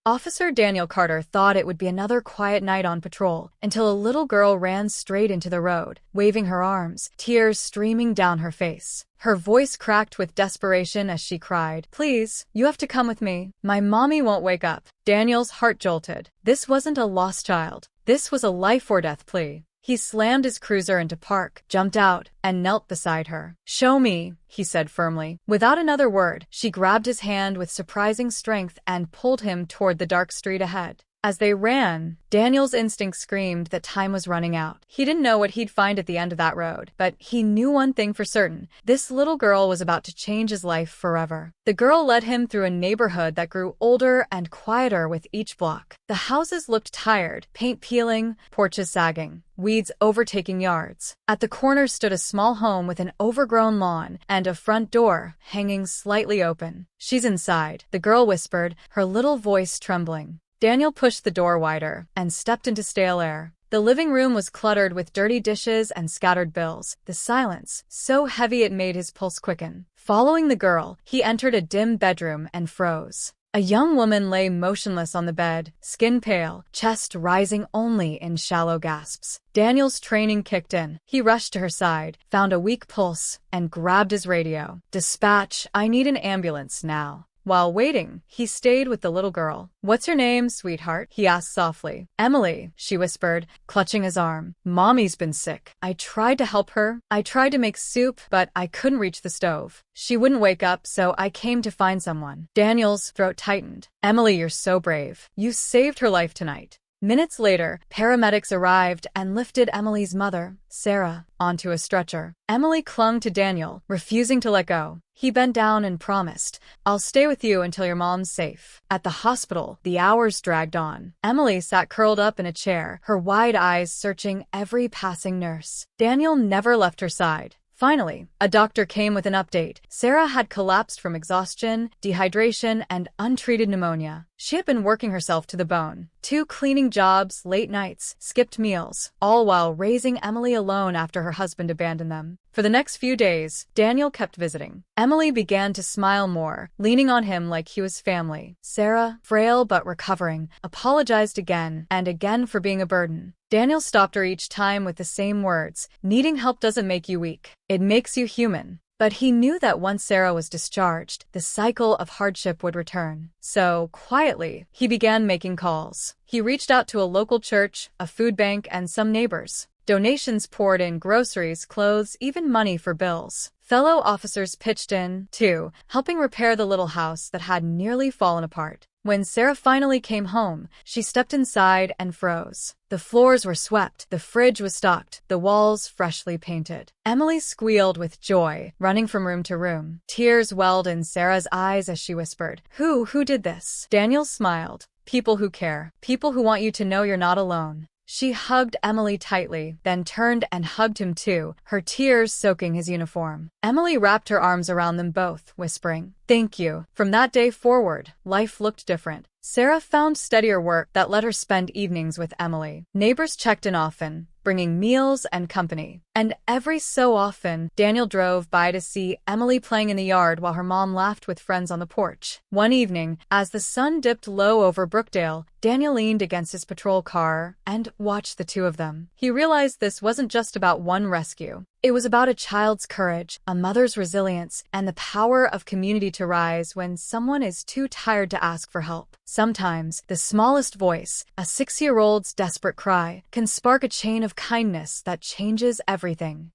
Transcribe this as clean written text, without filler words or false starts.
Officer Daniel Carter thought it would be another quiet night on patrol until a little girl ran straight into the road, waving her arms, tears streaming down her face. Her voice cracked with desperation as she cried, "Please, you have to come with me. My mommy won't wake up." Daniel's heart jolted. This wasn't a lost child. This was a life-or-death plea. He slammed his cruiser into park, jumped out, and knelt beside her. "Show me," he said firmly. Without another word, she grabbed his hand with surprising strength and pulled him toward the dark street ahead. As they ran, Daniel's instinct screamed that time was running out. He didn't know what he'd find at the end of that road, but he knew one thing for certain. This little girl was about to change his life forever. The girl led him through a neighborhood that grew older and quieter with each block. The houses looked tired, paint peeling, porches sagging, weeds overtaking yards. At the corner stood a small home with an overgrown lawn and a front door hanging slightly open. "She's inside," the girl whispered, her little voice trembling. Daniel pushed the door wider and stepped into stale air. The living room was cluttered with dirty dishes and scattered bills, the silence so heavy it made his pulse quicken. Following the girl, he entered a dim bedroom and froze. A young woman lay motionless on the bed, skin pale, chest rising only in shallow gasps. Daniel's training kicked in. He rushed to her side, found a weak pulse, and grabbed his radio. "Dispatch, I need an ambulance now." While waiting, he stayed with the little girl. "What's your name, sweetheart?" he asked softly. "Emily," she whispered, clutching his arm. "Mommy's been sick. I tried to help her. I tried to make soup, but I couldn't reach the stove. She wouldn't wake up, so I came to find someone." Daniel's throat tightened. "Emily, you're so brave. You saved her life tonight." Minutes later, paramedics arrived and lifted Emily's mother, Sarah, onto a stretcher. Emily clung to Daniel, refusing to let go. He bent down and promised, "I'll stay with you until your mom's safe." At the hospital, the hours dragged on. Emily sat curled up in a chair, her wide eyes searching every passing nurse. Daniel never left her side. Finally, a doctor came with an update. Sarah had collapsed from exhaustion, dehydration, and untreated pneumonia. She had been working herself to the bone. 2 cleaning jobs, late nights, skipped meals, all while raising Emily alone after her husband abandoned them. For the next few days, Daniel kept visiting. Emily began to smile more, leaning on him like he was family. Sarah, frail but recovering, apologized again and again for being a burden. Daniel stopped her each time with the same words, "Needing help doesn't make you weak. It makes you human." But he knew that once Sarah was discharged, the cycle of hardship would return. So, quietly, he began making calls. He reached out to a local church, a food bank, and some neighbors. Donations poured in: groceries, clothes, even money for bills. Fellow officers pitched in, too, helping repair the little house that had nearly fallen apart. When Sarah finally came home, she stepped inside and froze. The floors were swept, the fridge was stocked, the walls freshly painted. Emily squealed with joy, running from room to room. Tears welled in Sarah's eyes as she whispered, Who did this?" Daniel smiled. "People who care. People who want you to know you're not alone." She hugged Emily tightly, then turned and hugged him too, her tears soaking his uniform. Emily wrapped her arms around them both, whispering, "Thank you." From that day forward, life looked different. Sarah found steadier work that let her spend evenings with Emily. Neighbors checked in often, bringing meals and company. And every so often, Daniel drove by to see Emily playing in the yard while her mom laughed with friends on the porch. One evening, as the sun dipped low over Brookdale, Daniel leaned against his patrol car and watched the two of them. He realized this wasn't just about one rescue. It was about a child's courage, a mother's resilience, and the power of community to rise when someone is too tired to ask for help. Sometimes, the smallest voice, a 6-year-old's desperate cry, can spark a chain of kindness that changes everything.